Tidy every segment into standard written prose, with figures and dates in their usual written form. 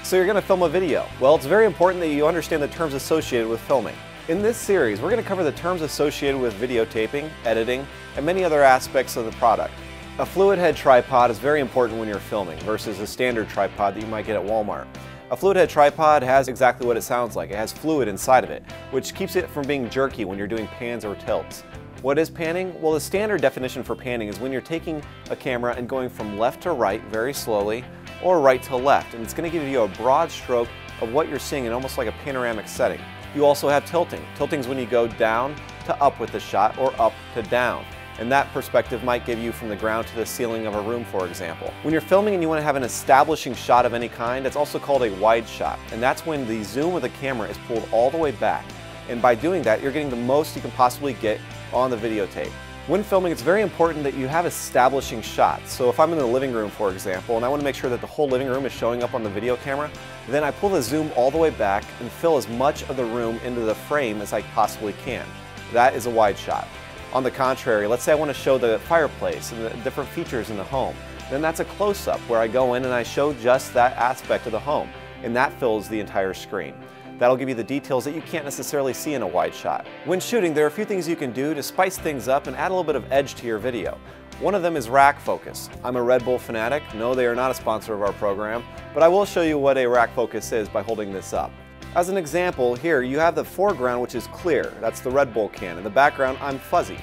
So you're going to film a video. Well, it's very important that you understand the terms associated with filming. In this series, we're going to cover the terms associated with videotaping, editing, and many other aspects of the product. A fluid head tripod is very important when you're filming versus a standard tripod that you might get at Walmart. A fluid head tripod has exactly what it sounds like. It has fluid inside of it, which keeps it from being jerky when you're doing pans or tilts. What is panning? Well, the standard definition for panning is when you're taking a camera and going from left to right very slowly or right to left, and it's going to give you a broad stroke of what you're seeing in almost like a panoramic setting. You also have tilting. Tilting is when you go down to up with the shot or up to down. And that perspective might give you from the ground to the ceiling of a room, for example. When you're filming and you want to have an establishing shot of any kind, it's also called a wide shot. And that's when the zoom of the camera is pulled all the way back. And by doing that, you're getting the most you can possibly get on the videotape. When filming, it's very important that you have establishing shots. So if I'm in the living room, for example, and I want to make sure that the whole living room is showing up on the video camera, then I pull the zoom all the way back and fill as much of the room into the frame as I possibly can. That is a wide shot. On the contrary, let's say I want to show the fireplace and the different features in the home. Then that's a close-up where I go in and I show just that aspect of the home, and that fills the entire screen. That'll give you the details that you can't necessarily see in a wide shot. When shooting, there are a few things you can do to spice things up and add a little bit of edge to your video. One of them is rack focus. I'm a Red Bull fanatic. No, they are not a sponsor of our program, but I will show you what a rack focus is by holding this up. As an example, here you have the foreground, which is clear. That's the Red Bull can. In the background, I'm fuzzy.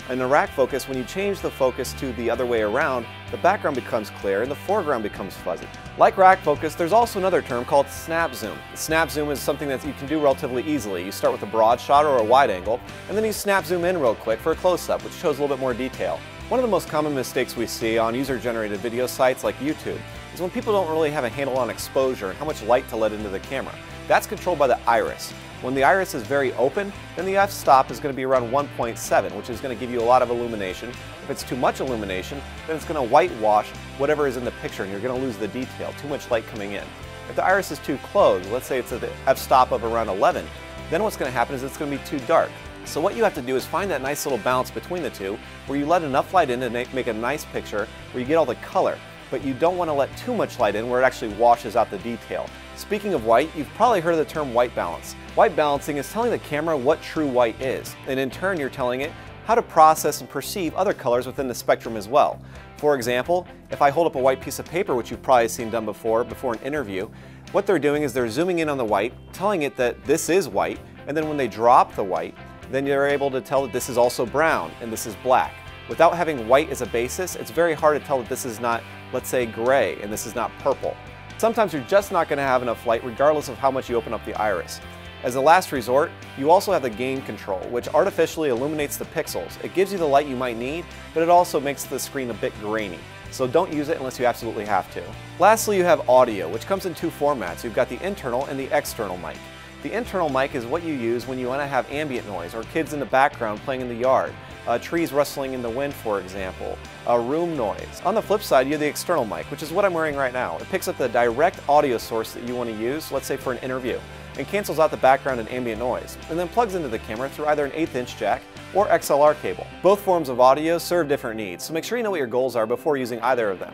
In the rack focus, when you change the focus to the other way around, the background becomes clear and the foreground becomes fuzzy. Like rack focus, there's also another term called snap zoom. Snap zoom is something that you can do relatively easily. You start with a broad shot or a wide angle, and then you snap zoom in real quick for a close-up, which shows a little bit more detail. One of the most common mistakes we see on user-generated video sites like YouTube is when people don't really have a handle on exposure and how much light to let into the camera. That's controlled by the iris. When the iris is very open, then the f-stop is going to be around 1.7, which is going to give you a lot of illumination. If it's too much illumination, then it's going to whitewash whatever is in the picture and you're going to lose the detail, too much light coming in. If the iris is too close, let's say it's at the f-stop of around 11, then what's going to happen is it's going to be too dark. So what you have to do is find that nice little balance between the two, where you let enough light in to make a nice picture, where you get all the color, but you don't want to let too much light in where it actually washes out the detail. Speaking of white, you've probably heard of the term white balance. White balancing is telling the camera what true white is, and in turn you're telling it how to process and perceive other colors within the spectrum as well. For example, if I hold up a white piece of paper, which you've probably seen done before an interview, what they're doing is they're zooming in on the white, telling it that this is white, and then when they drop the white, then you're able to tell that this is also brown and this is black. Without having white as a basis, it's very hard to tell that this is not, let's say, gray and this is not purple. Sometimes you're just not going to have enough light regardless of how much you open up the iris. As a last resort, you also have the gain control, which artificially illuminates the pixels. It gives you the light you might need, but it also makes the screen a bit grainy. So don't use it unless you absolutely have to. Lastly, you have audio, which comes in two formats. You've got the internal and the external mic. The internal mic is what you use when you want to have ambient noise or kids in the background playing in the yard, trees rustling in the wind, for example, room noise. On the flip side, you have the external mic, which is what I'm wearing right now. It picks up the direct audio source that you want to use, let's say for an interview, and cancels out the background and ambient noise, and then plugs into the camera through either an 1/8 inch jack or XLR cable. Both forms of audio serve different needs, so make sure you know what your goals are before using either of them.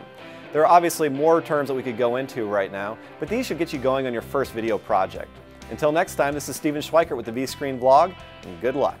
There are obviously more terms that we could go into right now, but these should get you going on your first video project. Until next time, this is Steven Schweikert with the V-Screen Vlog, and good luck.